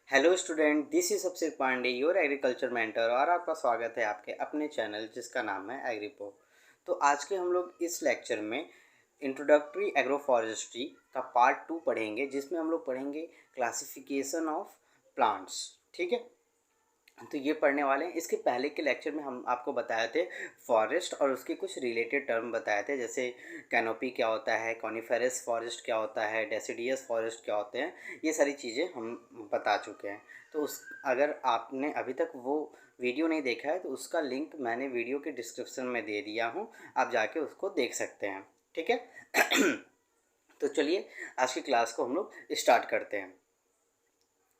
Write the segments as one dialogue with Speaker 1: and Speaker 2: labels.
Speaker 1: Hello student, this is Abhishek Pandey, your agriculture mentor. और आपका स्वागत है आपके अपने चैनल जिसका नाम है एग्रीपो। तो आज के हम लोग इस लेक्चर में इंट्रोडक्टरी एग्रो फॉरेस्ट्री का पार्ट 2 पढ़ेंगे, जिसमें हम लोग पढ़ेंगे क्लासिफिकेशन ऑफ प्लांट्स। ठीक है, तो ये पढ़ने वाले हैं। इसके पहले के लेक्चर में हम आपको बताए थे फॉरेस्ट और उसके कुछ रिलेटेड टर्म बताए थे, जैसे कैनोपी क्या होता है, कॉनिफेरस फॉरेस्ट क्या होता है, डेसिडियस फॉरेस्ट क्या होते हैं। ये सारी चीज़ें हम बता चुके हैं। तो उस अगर आपने अभी तक वो वीडियो नहीं देखा है तो उसका लिंक मैंने वीडियो के डिस्क्रिप्शन में दे दिया हूँ, आप जाके उसको देख सकते हैं। ठीक है तो चलिए आज की क्लास को हम लोग स्टार्ट करते हैं।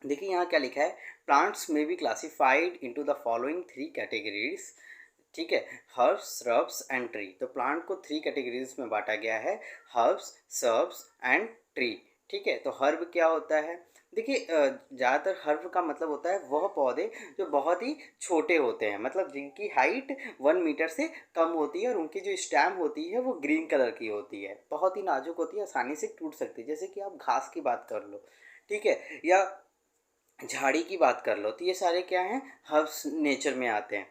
Speaker 1: देखिए यहाँ क्या लिखा है, प्लांट्स में be classified into the following 3 categories. ठीक है, हर्ब्स, श्रब्स एंड ट्री। तो प्लांट को 3 कैटेगरीज में बांटा गया है, हर्ब्स, श्रब्स एंड ट्री। ठीक है, तो हर्ब क्या होता है? देखिए ज़्यादातर हर्ब का मतलब होता है वह पौधे जो बहुत ही छोटे होते हैं, मतलब जिनकी हाइट 1 मीटर से कम होती है और उनकी जो स्टेम होती है वो ग्रीन कलर की होती है, बहुत ही नाजुक होती है, आसानी से टूट सकती है। जैसे कि आप घास की बात कर लो, ठीक है, या झाड़ी की बात कर लो, तो ये सारे क्या हैं, हर्ब्स नेचर में आते हैं।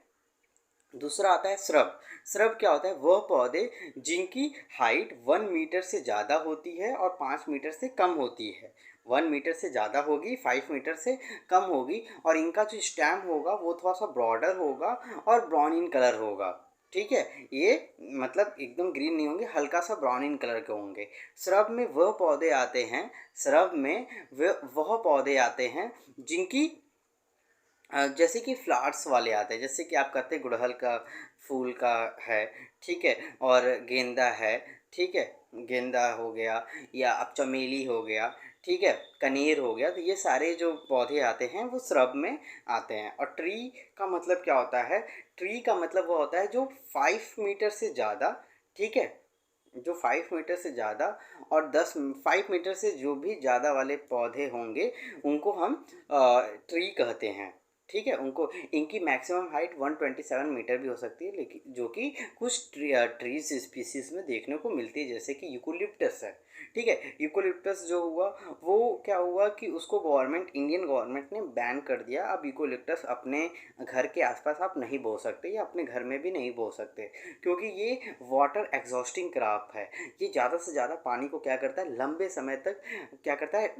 Speaker 1: दूसरा आता है श्रब। श्रब क्या होता है? वह पौधे जिनकी हाइट 1 मीटर से ज़्यादा होती है और 5 मीटर से कम होती है। 1 मीटर से ज़्यादा होगी, 5 मीटर से कम होगी, और इनका जो स्टेम होगा वो थोड़ा सा ब्रॉडर होगा और ब्राउन इन कलर होगा। ठीक है, ये मतलब एकदम ग्रीन नहीं होंगे, हल्का सा ब्राउन इन कलर के होंगे। श्रब में वह पौधे आते हैं, श्रब में वह पौधे आते हैं जिनकी जैसे कि फ्लावर्स वाले आते हैं, जैसे कि आप कहते हैं गुड़हल का फूल का है, ठीक है, और गेंदा है, ठीक है, गेंदा हो गया, या अब चमेली हो गया, ठीक है, कनेर हो गया। तो ये सारे जो पौधे आते हैं वो श्रब में आते हैं। और ट्री का मतलब क्या होता है? ट्री का मतलब वो होता है जो 5 मीटर से ज़्यादा, ठीक है, जो 5 मीटर से ज़्यादा और 5 मीटर से जो भी ज़्यादा वाले पौधे होंगे उनको हम ट्री कहते हैं। ठीक है, उनको इनकी मैक्सिमम हाइट 127 मीटर भी हो सकती है, लेकिन जो कि कुछ ट्रीज स्पीसीज में देखने को मिलती है, जैसे कि यूकोलिप्टस है। ठीक है, यूकोलिप्टस जो हुआ वो क्या हुआ कि उसको गवर्नमेंट, इंडियन गवर्नमेंट ने बैन कर दिया। अब यूकोलिप्टस अपने घर के आसपास आप नहीं बो सकते या अपने घर में भी नहीं बो सकते, क्योंकि ये वाटर एग्जॉस्टिंग क्रॉप है। ये ज़्यादा से ज़्यादा पानी को क्या करता है, लंबे समय तक क्या करता है,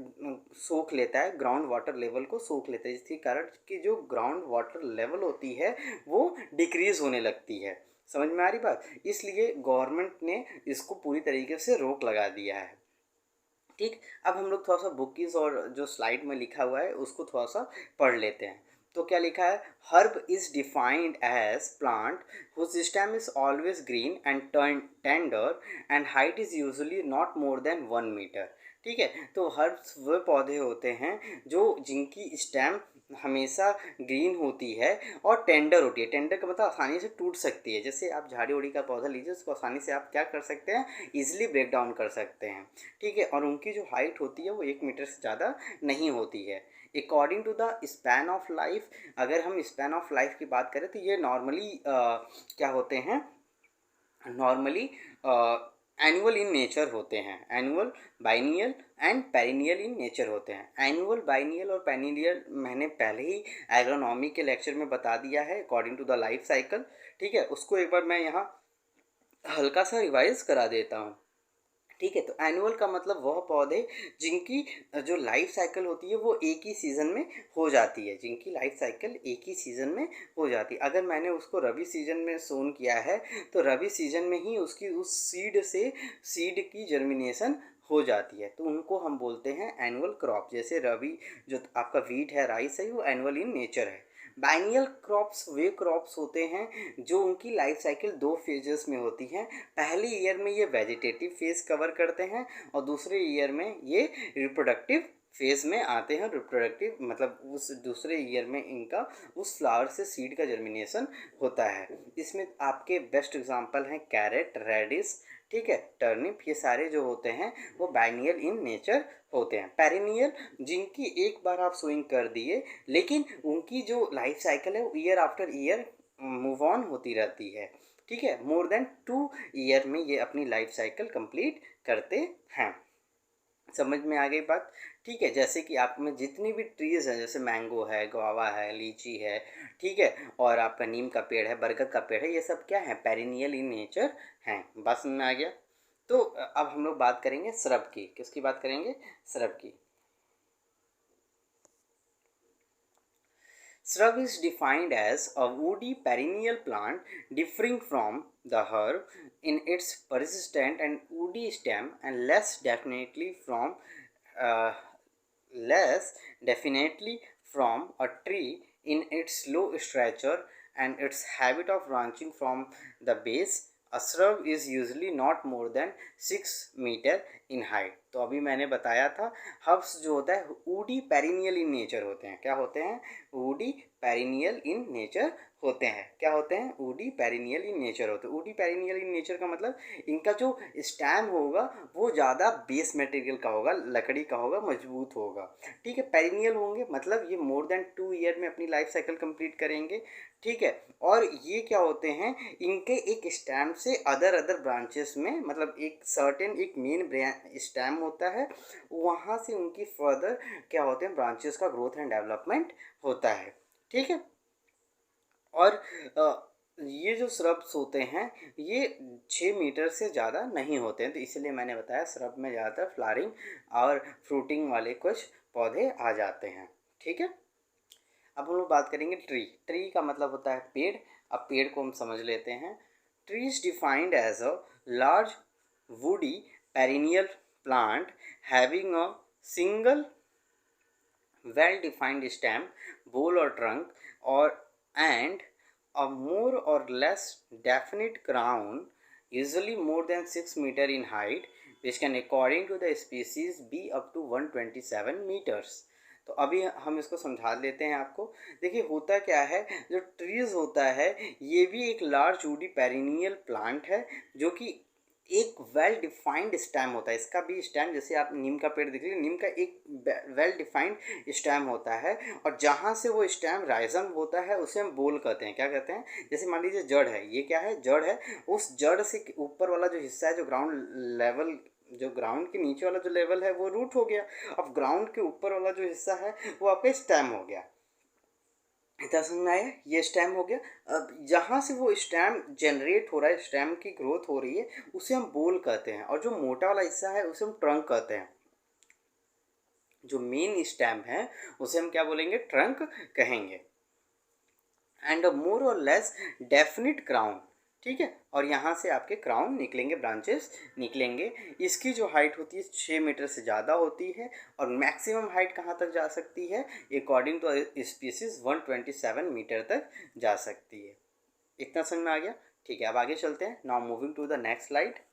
Speaker 1: सोख लेता है, ग्राउंड वाटर लेवल को सोख लेता है, जिसके कारण कि जो ग्राउंड वाटर लेवल होती है वो डिक्रीज़ होने लगती है। समझ में आ रही बात? इसलिए गवर्नमेंट ने इसको पूरी तरीके से रोक लगा दिया है। ठीक, अब हम लोग थोड़ा सा बुकीज और जो स्लाइड में लिखा हुआ है उसको थोड़ा सा पढ़ लेते हैं। तो क्या लिखा है? Herb is defined as plant whose stem is always green and tender and height is usually not more than 1 metre. ठीक है, तो हर्ब्स वो पौधे होते हैं जो जिनकी स्टेम हमेशा ग्रीन होती है और टेंडर होती है। टेंडर का मतलब आसानी से टूट सकती है। जैसे आप झाड़ी उड़ी का पौधा लीजिए, उसको आसानी से आप क्या कर सकते हैं, इजीली ब्रेक डाउन कर सकते हैं। ठीक है, और उनकी जो हाइट होती है वो 1 मीटर से ज़्यादा नहीं होती है। According to the span of life, अगर हम स्पैन ऑफ लाइफ की बात करें तो ये नॉर्मली क्या होते हैं, नॉर्मली एनुअल इन नेचर होते हैं। Annual, biennial and perennial in nature होते हैं। एनुअल, बाइनियल और पेरिनियल मैंने पहले ही एग्रोनॉमी के लेक्चर में बता दिया है, according to the life cycle. ठीक है, उसको एक बार मैं यहाँ हल्का सा रिवाइज करा देता हूँ। ठीक है, तो एनुअल का मतलब वह पौधे जिनकी जो लाइफ साइकिल होती है वो एक ही सीज़न में हो जाती है, जिनकी लाइफ साइकिल एक ही सीज़न में हो जाती है। अगर मैंने उसको रबी सीजन में सोन किया है तो रबी सीजन में ही उसकी उस सीड से सीड की जर्मिनेशन हो जाती है, तो उनको हम बोलते हैं एनुअल क्रॉप। जैसे रबी जो आपका वीट है, राइस है, वो एनुअल इन नेचर है। बाइनियल क्रॉप्स वे क्रॉप्स होते हैं जो उनकी लाइफ साइकिल 2 फेजेस में होती हैं। पहले ईयर में ये वेजिटेटिव फेज कवर करते हैं और दूसरे ईयर में ये रिप्रोडक्टिव फेज में आते हैं। रिप्रोडक्टिव मतलब उस दूसरे ईयर में इनका उस फ्लावर से सीड का जर्मिनेशन होता है। इसमें आपके बेस्ट एग्जांपल हैं कैरेट, रेडिश, ठीक है, टर्निप। ये सारे जो होते हैं वो बाइनियल इन नेचर होते हैं। पेरिनियल जिनकी एक बार आप सोइंग कर दिए, लेकिन उनकी जो लाइफ साइकिल है वो year after year move on होती रहती है। ठीक है, मोर देन 2 ईयर में ये अपनी लाइफ साइकिल कंप्लीट करते हैं। समझ में आ गई बात? ठीक है, जैसे कि आप में जितनी भी ट्रीज़ हैं, जैसे मैंगो है, गुआवा है, लीची है, ठीक है, और आपका नीम का पेड़ है, बरगद का पेड़ है, ये सब क्या है, पेरिनियल इन नेचर हैं। बात समझ में आ गया। तो अब हम लोग बात करेंगे श्रब की। किसकी बात करेंगे? श्रब की। Shrub is defined as a woody perennial plant differing from the herb in its persistent and woody stem and uh, less definitely from a tree in its low stature and its habit of branching from the base. A shrub is usually not more than 6 metre in height. तो अभी मैंने बताया था herbs जो होता है woody perennial in nature होते हैं। क्या होते हैं? वुडी पेरिनियल इन नेचर होते हैं। क्या होते हैं? वुडी पेरिनियल इन नेचर होते हैं। वुडी पेरिनियल इन नेचर का मतलब इनका जो स्टैम होगा वो ज़्यादा बेस मटेरियल का होगा, लकड़ी का होगा, मजबूत होगा। ठीक है, पेरिनियल होंगे मतलब ये मोर देन 2 ईयर में अपनी लाइफ साइकिल कंप्लीट करेंगे। ठीक है, और ये क्या होते हैं, इनके एक स्टैम से अदर ब्रांचेस में, मतलब एक सर्टेन एक मेन स्टैम होता है, वहाँ से उनकी फर्दर क्या होते हैं, ब्रांचेस का ग्रोथ एंड डेवलपमेंट होता है। ठीक है, और ये जो श्रब्स होते हैं ये 6 मीटर से ज़्यादा नहीं होते हैं, तो इसलिए मैंने बताया श्रब में ज़्यादातर फ्लावरिंग और फ्रूटिंग वाले कुछ पौधे आ जाते हैं। ठीक है, अब हम लोग बात करेंगे ट्री। ट्री का मतलब होता है पेड़। अब पेड़ को हम समझ लेते हैं। Tree is defined as a large woody perennial plant having a single well defined stem, bole or trunk, or and a more or less definite crown, usually more than 6 meter in height, which can according to the species be up to 127 meters. तो अभी हम इसको समझा लेते हैं आपको। देखिए होता क्या है, जो ट्रीज होता है ये भी एक लार्ज वुडी पेरिनियल प्लांट है जो कि एक वेल डिफाइंड स्टेम होता है। इसका भी स्टेम, जैसे आप नीम का पेड़ देख लीजिए, नीम का एक वेल डिफाइंड स्टेम होता है, और जहाँ से वो स्टेम राइजम होता है उसे हम बोल कहते हैं। क्या कहते हैं? जैसे मान लीजिए जड़ है, ये क्या है? जड़ है। उस जड़ से ऊपर वाला जो हिस्सा है, जो ग्राउंड लेवल, जो ग्राउंड के नीचे वाला जो लेवल है वो रूट हो गया। अब ग्राउंड के ऊपर वाला जो हिस्सा है वो आपका स्टेम हो गया। इतना समझ में आया? ये स्टेम हो गया। अब जहाँ से वो स्टेम जनरेट हो रहा है, स्टेम की ग्रोथ हो रही है, उसे हम बोल कहते हैं, और जो मोटा वाला हिस्सा है उसे हम ट्रंक कहते हैं। जो मेन स्टेम है उसे हम क्या बोलेंगे? ट्रंक कहेंगे। एंड अ मोर और लेस डेफिनिट क्राउन। ठीक है, और यहाँ से आपके क्राउन निकलेंगे, ब्रांचेस निकलेंगे। इसकी जो हाइट होती है 6 मीटर से ज़्यादा होती है, और मैक्सिमम हाइट कहाँ तक जा सकती है? अकॉर्डिंग टू स्पीसीज 127 मीटर तक जा सकती है। इतना समझ में आ गया? ठीक है, अब आगे चलते हैं। Now moving to the next slide.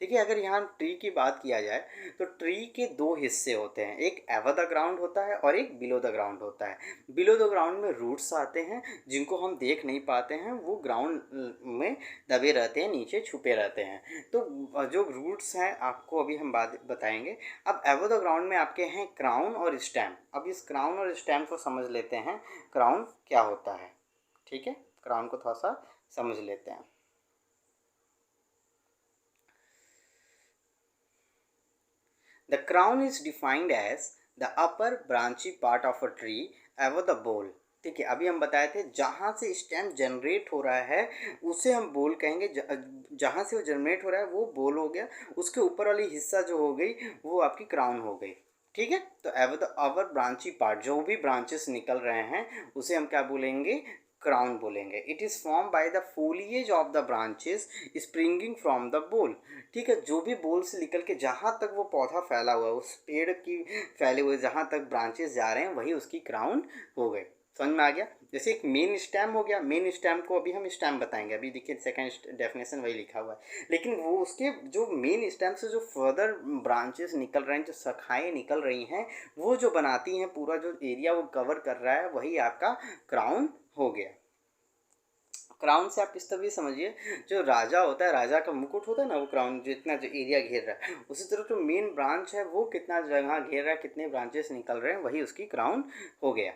Speaker 1: देखिए अगर यहाँ ट्री की बात किया जाए तो ट्री के दो हिस्से होते हैं, एक एवर द ग्राउंड होता है और एक बिलो द ग्राउंड होता है। बिलो द ग्राउंड में रूट्स आते हैं जिनको हम देख नहीं पाते हैं, वो ग्राउंड में दबे रहते हैं, नीचे छुपे रहते हैं। तो जो रूट्स हैं आपको अभी हम बात बताएंगे। अब एवर द ग्राउंड में आपके हैं क्राउन और स्टेम। अब इस क्राउन और स्टेम को समझ लेते हैं, क्राउन क्या होता है। ठीक है, क्राउन को थोड़ा सा समझ लेते हैं। The crown is defined as the upper branchy part of a tree above the bole। ठीक है, अभी हम बताए थे जहाँ से स्टेम जनरेट हो रहा है उसे हम बोल कहेंगे। जहाँ से वो जनरेट हो रहा है वो बोल हो गया, उसके ऊपर वाली हिस्सा जो हो गई वो आपकी क्राउन हो गई। ठीक है, तो एवर द अवर ब्रांची पार्ट, जो भी ब्रांचेस निकल रहे हैं उसे हम क्या बोलेंगे? क्राउन बोलेंगे। It is form by the foliage of the branches springing from the बोल। ठीक है, जो भी बोल से निकल के जहाँ तक वो पौधा फैला हुआ है, उस पेड़ की फैले हुए जहाँ तक ब्रांचेस जा रहे हैं वही उसकी क्राउन हो गए। समझ में आ गया? जैसे एक मेन स्टेम हो गया, मेन स्टेम को अभी हम स्टेम बताएंगे। अभी देखिए सेकंड डेफिनेशन वही लिखा हुआ है, लेकिन वो उसके जो मेन स्टेम से जो फर्दर ब्रांचेस निकल रहे हैं, जो शाखाएँ निकल रही हैं, वो जो बनाती हैं पूरा जो एरिया वो कवर कर रहा है, वही आपका क्राउन हो गया। क्राउन से आप इस तरह समझिए, जो राजा होता है, राजा का मुकुट होता है ना, वो क्राउन जितना जो एरिया घेर रहा है, उसी तरह जो मेन ब्रांच है वो कितना जगह घेर रहा है, कितने ब्रांचेस निकल रहे हैं, वही उसकी क्राउन हो गया।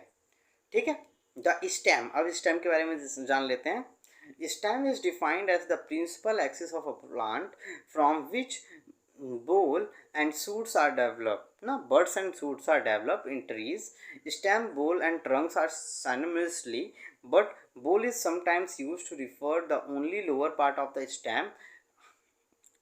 Speaker 1: ठीक है, द स्टेम। अब स्टेम के बारे में जान लेते हैं। Stem is defined as the principal axis of a plant from which bole and shoots are developed. Now, buds and shoots are developed in trees. Stem, bole, and trunks are synonymously, but bole is sometimes used to refer the only lower part of the stem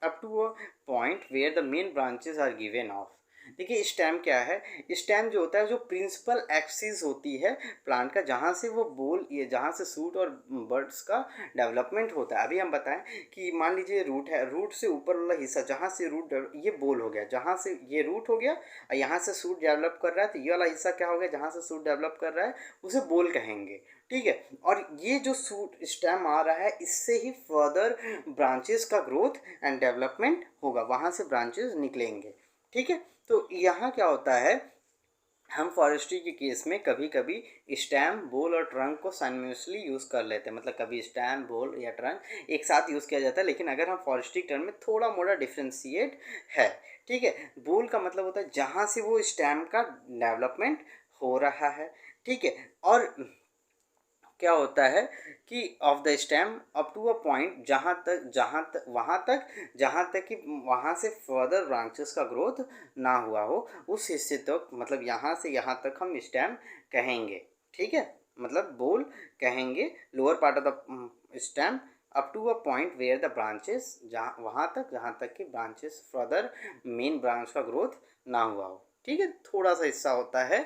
Speaker 1: up to a point where the main branches are given off. देखिए stem क्या है, stem जो होता है जो principal axis होती है plant का, जहाँ से वो बोल ये जहाँ से सूट और बर्ड्स का डेवलपमेंट होता है। अभी हम बताएं कि मान लीजिए रूट है, रूट से ऊपर वाला हिस्सा जहाँ से रूट ये बोल हो गया, जहाँ से ये रूट हो गया और यहाँ से सूट डेवलप कर रहा है, तो ये वाला हिस्सा क्या हो गया, जहाँ से सूट डेवलप कर रहा है उसे बोल कहेंगे। ठीक है, और ये जो सूट स्टेम आ रहा है इससे ही फर्दर ब्रांचेस का ग्रोथ एंड डेवलपमेंट होगा, वहाँ से ब्रांचेस निकलेंगे। ठीक है, तो यहाँ क्या होता है, हम फॉरेस्ट्री के केस में कभी कभी स्टेम, बोल और ट्रंक को साइमल्टेनियसली यूज़ कर लेते हैं, मतलब कभी स्टेम, बोल या ट्रंक एक साथ यूज़ किया जाता है। लेकिन अगर हम फॉरेस्ट्री टर्म में थोड़ा मोड़ा डिफ्रेंशिएट है। ठीक है, बोल का मतलब होता है जहाँ से वो स्टेम का डेवलपमेंट हो रहा है। ठीक है, और क्या होता है कि of the stem up to a point जहाँ तक कि वहाँ से फर्दर ब्रांचेस का ग्रोथ ना हुआ हो, उस हिस्से तक, मतलब यहाँ से यहाँ तक हम स्टेम कहेंगे। ठीक है, मतलब बोल कहेंगे lower part of the stem up to a point where the branches, जहाँ तक कि ब्रांचेस फर्दर मेन ब्रांच का ग्रोथ ना हुआ हो। ठीक है, थोड़ा सा हिस्सा होता है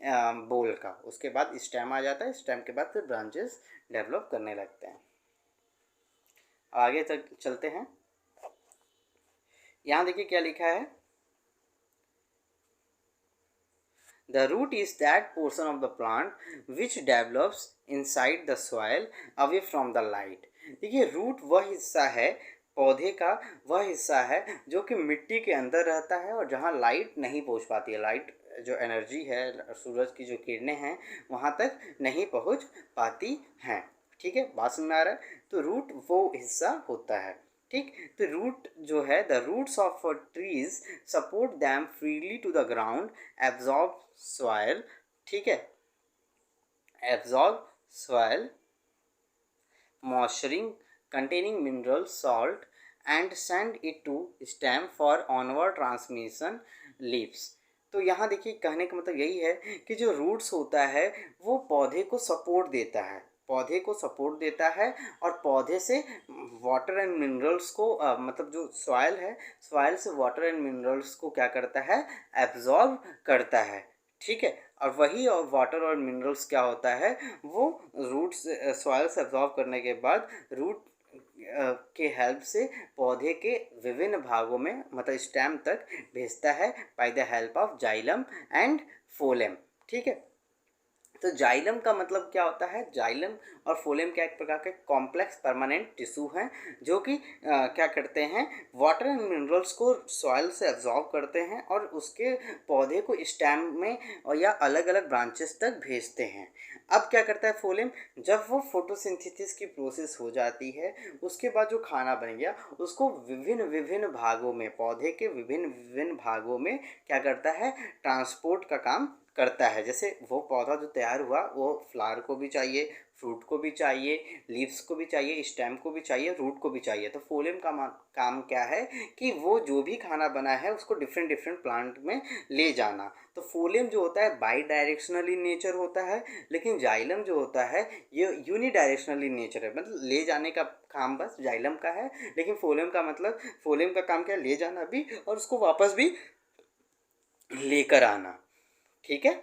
Speaker 1: बोल का, उसके बाद स्टेम आ जाता है, स्टेम के बाद फिर ब्रांचेस डेवलप करने लगते हैं। आगे तक चलते हैं, यहाँ देखिए क्या लिखा है, the root is that portion of the plant which develops inside the soil away from the light. देखिए रूट वह हिस्सा है, पौधे का वह हिस्सा है जो कि मिट्टी के अंदर रहता है और जहाँ लाइट नहीं पहुँच पाती है, लाइट जो एनर्जी है, सूरज की जो किरणें हैं वहाँ तक नहीं पहुँच पाती हैं। ठीक है, बात समझ में आ रहा है, तो रूट वो हिस्सा होता है। ठीक, तो रूट जो है, the roots of trees support them freely to the ground, absorb soil. ठीक है, absorb soil moisturing containing mineral salt and send it to stem for onward transmission leaves। तो यहाँ देखिए कहने का मतलब यही है कि जो रूट्स होता है वो पौधे को सपोर्ट देता है, पौधे को सपोर्ट देता है और पौधे से वाटर एंड मिनरल्स को मतलब जो सॉइल है, सॉइल से वाटर एंड मिनरल्स को क्या करता है, एब्जॉर्ब करता है। ठीक है, और वही और वाटर और मिनरल्स क्या होता है, वो रूट से सॉइल से एब्जॉर्ब करने के बाद रूट के हेल्प से पौधे के विभिन्न भागों में, मतलब स्टेम तक भेजता है by the help of xylem and phloem. ठीक है, तो जाइलम का मतलब क्या होता है, जाइलम और फोलेम क्या एक प्रकार के कॉम्प्लेक्स परमानेंट टिश्यू हैं जो कि क्या करते हैं, वाटर एंड मिनरल्स को सॉइल से एब्जॉर्ब करते हैं और उसके पौधे को स्टेम में और या अलग अलग ब्रांचेस तक भेजते हैं। अब क्या करता है फोलेम, जब वो फोटोसिंथेसिस की प्रोसेस हो जाती है उसके बाद जो खाना बन गया उसको विभिन्न विभिन्न भागों में, पौधे के विभिन्न विभिन्न भागों में क्या करता है, ट्रांसपोर्ट का काम करता है। जैसे वो पौधा जो तैयार हुआ वो फ्लावर को भी चाहिए, फ्रूट को भी चाहिए, लीव्स को भी चाहिए, स्टेम को भी चाहिए, रूट को भी चाहिए। तो फोलेम का काम क्या है कि वो जो भी खाना बना है उसको डिफरेंट डिफरेंट प्लांट में ले जाना। तो फोलेम जो होता है बाई डायरेक्शनल इन नेचर होता है, लेकिन जाइलम जो होता है ये यूनि डायरेक्शनल इन नेचर है, मतलब ले जाने का काम बस जाइलम का है, लेकिन फोलेम का मतलब, फोलेम का काम क्या है, ले जाना भी और उसको वापस भी लेकर आना। ठीक है,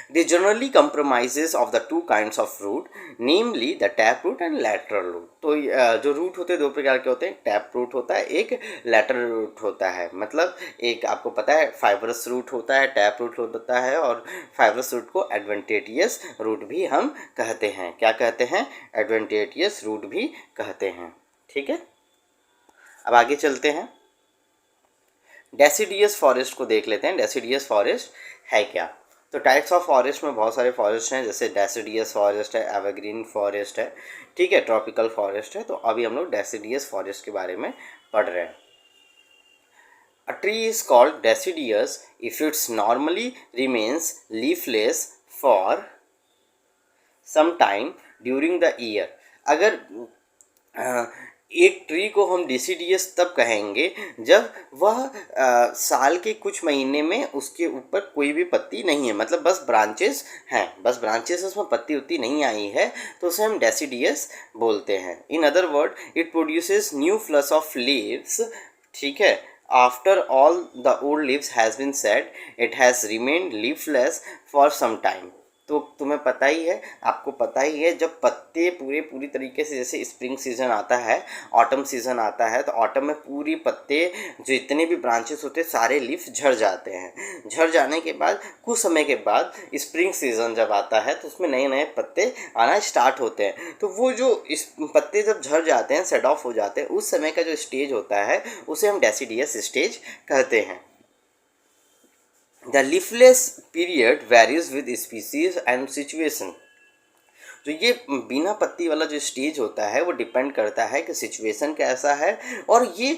Speaker 1: they generally compromises of the two kinds of root, namely the tap root and lateral root। तो जो रूट होते हैं दो प्रकार के होते हैं, टैप रूट होता है, एक लैटरल रूट होता है। मतलब एक आपको पता है फाइबरस रूट होता है, टैप रूट होता है, और फाइबरस रूट को एडवेंटेटियस रूट भी हम कहते हैं। क्या कहते हैं, एडवेंटेटियस रूट भी कहते हैं। ठीक है, अब आगे चलते हैं, डेसिडियस फॉरेस्ट को देख लेते हैं। डेसिडियस फॉरेस्ट है क्या, तो टाइप्स ऑफ फॉरेस्ट में बहुत सारे फॉरेस्ट हैं, जैसे डेसिडियस फॉरेस्ट है, एवरग्रीन फॉरेस्ट है, ठीक है, ट्रॉपिकल फॉरेस्ट है। तो अभी हम लोग डेसिडियस फॉरेस्ट के बारे में पढ़ रहे हैं। A tree is called deciduous if it's normally remains leafless for some time during the year. अगर एक ट्री को हम डिसीडियस तब कहेंगे जब वह साल के कुछ महीने में उसके ऊपर कोई भी पत्ती नहीं है, मतलब बस ब्रांचेस हैं, बस ब्रांचेस उसमें पत्ती उत्ती नहीं आई है, तो उसे हम डेसीडियस बोलते हैं। In other word it produces new flush of leaves, ठीक है। After all the old leaves has been shed it has remained leafless for some time. तो तुम्हें पता ही है, आपको पता ही है, जब पत्ते पूरी तरीके से, जैसे स्प्रिंग सीज़न आता है, ऑटम सीज़न आता है, तो ऑटम में पूरी पत्ते जितने भी ब्रांचेस होते हैं सारे लीफ झड़ जाते हैं। झड़ जाने के बाद कुछ समय के बाद स्प्रिंग सीज़न जब आता है तो उसमें नए नए पत्ते आना स्टार्ट होते हैं। तो वो जो इस पत्ते जब झड़ जाते हैं, सेट ऑफ हो जाते हैं, उस समय का जो स्टेज होता है उसे हम डेसीडियस स्टेज कहते हैं। The leafless period varies with species and situation। तो ये बिना पत्ती वाला जो स्टेज होता है वो डिपेंड करता है कि सिचुएशन कैसा है, और ये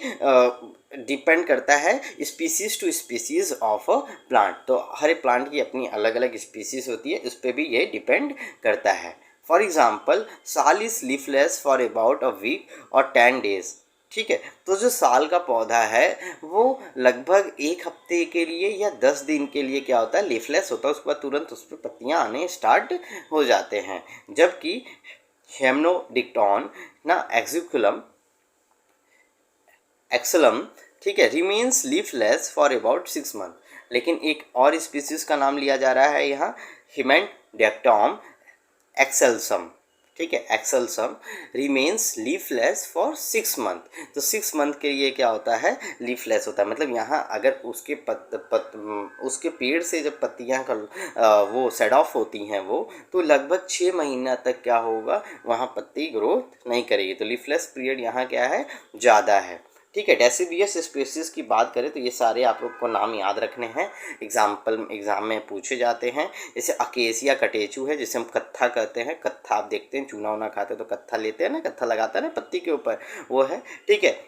Speaker 1: डिपेंड करता है species to species of a plant. तो हर एक प्लांट की अपनी अलग अलग स्पीसीज होती है, उस पर भी ये डिपेंड करता है। For example, sal is leafless for about a week और 10 days, ठीक है। तो जो साल का पौधा है वो लगभग एक हफ्ते के लिए या 10 दिन के लिए क्या होता है, लीफलेस होता है, उसके बाद तुरंत उस पर पत्तियाँ आने स्टार्ट हो जाते हैं। जबकि हेमनोडिक्टॉन ना एक्सलम, ठीक है, remains leafless for about 6 months। लेकिन एक और स्पीसीज का नाम लिया जा रहा है यहाँ, हिमेनोडिक्टॉम एक्सेल्सम, ठीक है, एक्सेल्सम रिमेन्स लीफलेस फॉर 6 months। तो 6 month के लिए क्या होता है, लीफलेस होता है। मतलब यहाँ अगर उसके उसके पेड़ से जब पत्तियाँ वो सेड ऑफ होती हैं वो, तो लगभग 6 महीना तक क्या होगा, वहाँ पत्ती ग्रोथ नहीं करेगी। तो लीफलेस पीरियड यहाँ क्या है, ज़्यादा है, ठीक है। डेसिडियस स्पीसीज की बात करें तो ये सारे आप लोग को नाम याद रखने हैं, एग्जाम में पूछे जाते हैं। जैसे अकेसिया कटेचू है, जिसे हम कत्था कहते हैं। कत्था आप देखते हैं, चूना वूना खाते हैं तो कत्था लेते हैं ना, कत्था लगाता है ना पत्ती के ऊपर, वो है, ठीक है।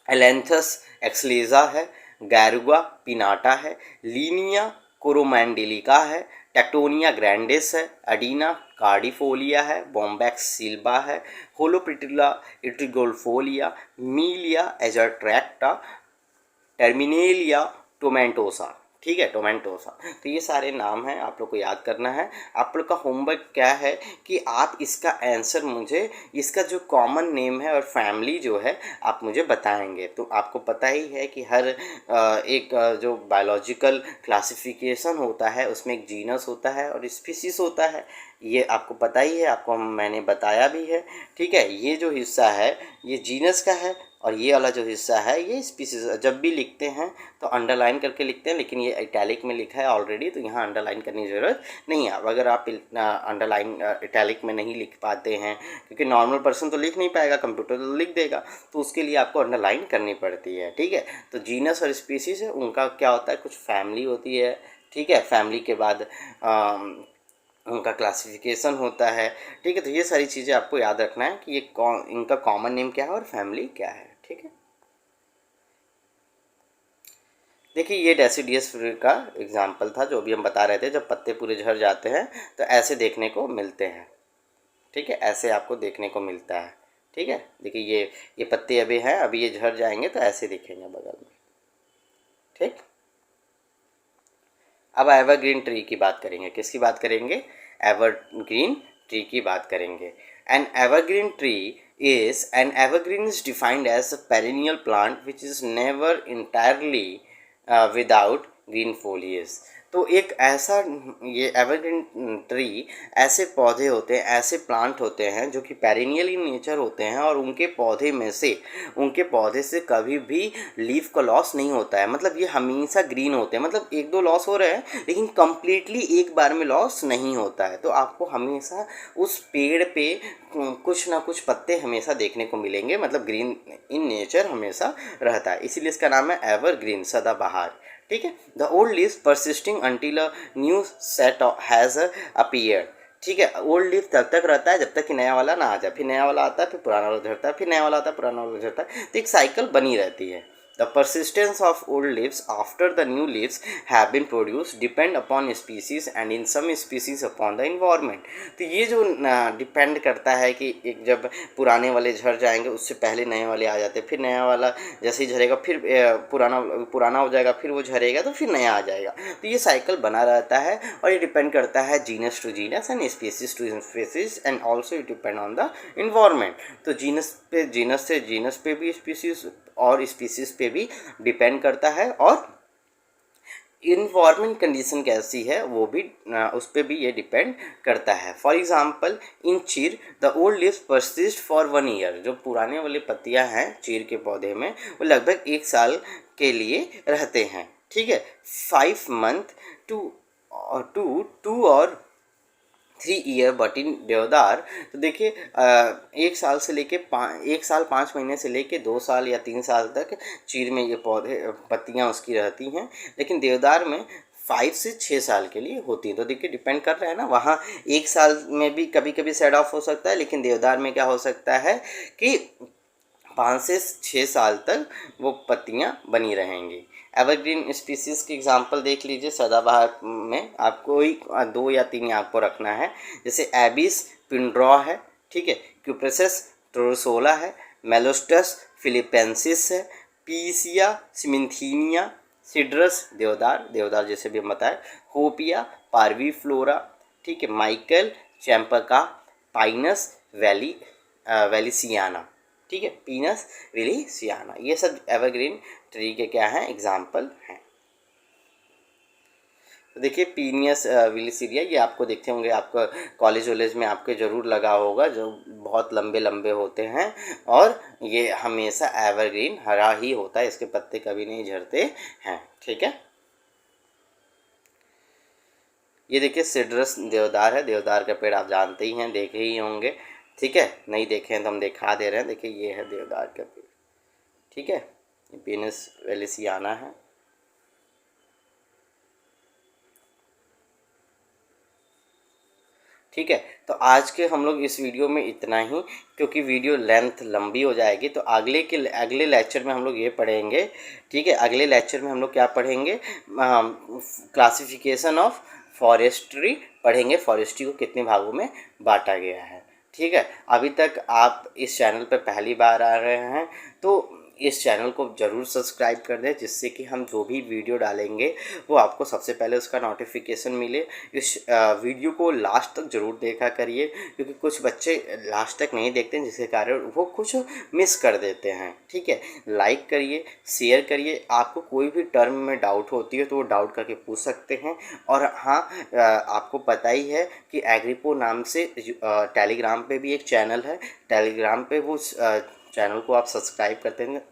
Speaker 1: एलेंथस एक्सलेजा है, गैरुगा पिनाटा है, लीनिया कोरोमैंडेलिका है, टेक्टोनिया ग्रैंडिस है, अडीना कार्डिफोलिया है, बॉम्बैक्स सिल्वा है, होलोप्रिटिला इट्रिगोल्फोलिया, मीलिया एजरट्रैक्टा, टर्मिनेलिया टोमेंटोसा, ठीक है, टोमेंटोसा। तो ये सारे नाम हैं, आप लोग को याद करना है। आप लोग का होमवर्क क्या है कि आप इसका आंसर मुझे, इसका जो कॉमन नेम है और फैमिली जो है आप मुझे बताएंगे। तो आपको पता ही है कि हर एक जो बायोलॉजिकल क्लासिफिकेशन होता है उसमें एक जीनस होता है और स्पीसीज होता है, ये आपको पता ही है, आपको मैंने बताया भी है, ठीक है। ये जो हिस्सा है ये जीनस का है, और ये वाला जो हिस्सा है ये स्पीसीज। जब भी लिखते हैं तो अंडरलाइन करके लिखते हैं, लेकिन ये इटैलिक में लिखा है ऑलरेडी, तो यहाँ अंडरलाइन करने की ज़रूरत नहीं है। अब अगर आप अंडरलाइन इटैलिक में नहीं लिख पाते हैं, क्योंकि नॉर्मल पर्सन तो लिख नहीं पाएगा, कंप्यूटर तो लिख देगा, तो उसके लिए आपको अंडरलाइन करनी पड़ती है, ठीक है। तो जीनस और स्पीसीज है, उनका क्या होता है, कुछ फैमिली होती है, ठीक है। फैमिली के बाद उनका क्लासिफिकेशन होता है, ठीक है। तो ये सारी चीज़ें आपको याद रखना है कि ये इनका कॉमन नेम क्या है और फैमिली क्या है, ठीक है। देखिए ये डेसिडियस का एग्जाम्पल था जो भी हम बता रहे थे, जब पत्ते पूरे झड़ जाते हैं तो ऐसे देखने को मिलते हैं, ठीक है, ऐसे आपको देखने को मिलता है, ठीक है। देखिए ये पत्ते अभी हैं, अभी ये झड़ जाएंगे तो ऐसे दिखेंगे बगल में, ठीक। अब एवरग्रीन ट्री की बात करेंगे, किसकी बात करेंगे, एवरग्रीन ट्री की बात करेंगे। N evergreen tree evergreen is defined as a perennial plant which is never entirely without green foliage। तो एक ऐसा, ये एवरग्रीन ट्री ऐसे पौधे होते हैं, ऐसे प्लांट होते हैं जो कि पेरिनियल इन नेचर होते हैं, और उनके पौधे से कभी भी लीफ का लॉस नहीं होता है। मतलब ये हमेशा ग्रीन होते हैं, मतलब एक दो लॉस हो रहे हैं लेकिन कम्प्लीटली एक बार में लॉस नहीं होता है। तो आपको हमेशा उस पेड़ पे कुछ ना कुछ पत्ते हमेशा देखने को मिलेंगे, मतलब ग्रीन इन नेचर हमेशा रहता है, इसीलिए इसका नाम है एवरग्रीन, सदाबहार, ठीक है। The old leaves persisting until a new set has appeared, ठीक है। ओल्ड लीफ तब तक रहता है जब तक कि नया वाला ना आ जाए, फिर नया वाला आता है, फिर पुराना वाला झड़ता है, फिर नया वाला आता है, पुराना वाला झड़ता है, तो एक साइकिल बनी रहती है। The persistence of old leaves after the new leaves have been produced depend upon species and in some species upon the environment। तो ये जो डिपेंड करता है कि एक जब पुराने वाले झड़ जाएंगे उससे पहले नए वाले आ जाते हैं, फिर नया वाला जैसे ही झड़ेगा फिर पुराना पुराना हो जाएगा, फिर वो झड़ेगा तो फिर नया आ जाएगा। तो ये साइकिल बना रहता है और ये डिपेंड करता है genus to genus and species to species and also it depend on the environment. तो जीनस से जीनस पे भी स्पीसीज और स्पीसीज पे भी डिपेंड करता है, और इन्वायरमेंट कंडीशन कैसी है वो भी उस पर भी ये डिपेंड करता है। फॉर एग्जांपल इन चीर the old leaves persist for 1 year. जो पुराने वाली पत्तियां हैं चीर के पौधे में वो लगभग 1 साल के लिए रहते हैं, ठीक है। 5 मंथ टू 2 और 3 ईयर बट इन देवदार, तो देखिए 1 साल से लेके 1 साल 5 महीने से लेके 2 साल या 3 साल तक चीर में ये पौधे पत्तियां उसकी रहती हैं, लेकिन देवदार में 5 से 6 साल के लिए होती है। तो देखिए डिपेंड कर रहा है ना, वहाँ 1 साल में भी कभी कभी सेड ऑफ हो सकता है, लेकिन देवदार में क्या हो सकता है कि 5 से 6 साल तक वो पत्तियां बनी रहेंगी। एवरग्रीन स्पीसीज़ की एग्जांपल देख लीजिए। सदाबहार में आपको ही 2 या 3 आपको रखना है, जैसे एबिस पिंड्रॉ है, ठीक है, क्यूप्रेसिस टोरसोला है, मेलोस्टस फिलिपेंसिस है, पीसिया सिमिंथीनिया, सिड्रस देवदार जैसे भी हम बताएं, होपिया पार्वीफ्लोरा, ठीक है, माइकल चैम्पका, पाइनस वैलीसियाना, ठीक है, पीनस वैलीसियाना, ये सब एवरग्रीन ट्री के क्या हैं एग्जाम्पल हैं। तो देखिए पीनियस विलिसीरिया ये आपको देखते होंगे, आपको कॉलेज वॉलेज में आपके ज़रूर लगा होगा, जो बहुत लंबे लंबे होते हैं और ये हमेशा एवरग्रीन हरा ही होता है, इसके पत्ते कभी नहीं झड़ते हैं, ठीक है। ये देखिए सिड्रस देवदार है, देवदार का पेड़ आप जानते ही हैं, देखे ही होंगे, ठीक है, नहीं देखे हैं तो हम दिखा दे रहे हैं। देखिए ये है देवदार का पेड़, ठीक है, ये पीनस वैलीसियाना है। ठीक है, तो आज के हम लोग इस वीडियो में इतना ही, क्योंकि वीडियो लेंथ लंबी हो जाएगी, तो अगले लेक्चर में हम लोग ये पढ़ेंगे, ठीक है, अगले लेक्चर में हम लोग क्या पढ़ेंगे, क्लासिफिकेशन ऑफ फॉरेस्ट्री पढ़ेंगे, फॉरेस्ट्री को कितने भागों में बांटा गया है, ठीक है। अभी तक आप इस चैनल पर पहली बार आ रहे हैं तो इस चैनल को ज़रूर सब्सक्राइब कर दें, जिससे कि हम जो भी वीडियो डालेंगे वो आपको सबसे पहले उसका नोटिफिकेशन मिले। इस वीडियो को लास्ट तक ज़रूर देखा करिए, क्योंकि कुछ बच्चे लास्ट तक नहीं देखते हैं, जिसके कारण वो कुछ मिस कर देते हैं, ठीक है। लाइक करिए, शेयर करिए, आपको कोई भी टर्म में डाउट होती है तो वो डाउट करके पूछ सकते हैं। और हाँ, आपको पता ही है कि एग्रीपो नाम से टेलीग्राम पे भी एक चैनल है, टेलीग्राम पे वो चैनल को आप सब्सक्राइब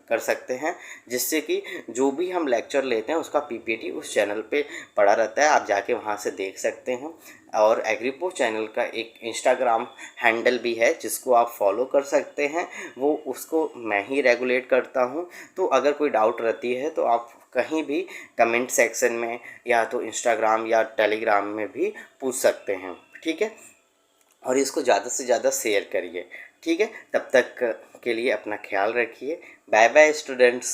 Speaker 1: कर सकते हैं, जिससे कि जो भी हम लेक्चर लेते हैं उसका पीपीटी उस चैनल पे पड़ा रहता है, आप जाके वहाँ से देख सकते हैं। और एग्रीपो चैनल का एक इंस्टाग्राम हैंडल भी है जिसको आप फॉलो कर सकते हैं, वो उसको मैं ही रेगुलेट करता हूँ। तो अगर कोई डाउट रहती है तो आप कहीं भी कमेंट सेक्शन में या तो इंस्टाग्राम या टेलीग्राम में भी पूछ सकते हैं, ठीक है। और इसको ज़्यादा से ज़्यादा शेयर करिए, ठीक है। तब तक के लिए अपना ख्याल रखिए। Bye bye students.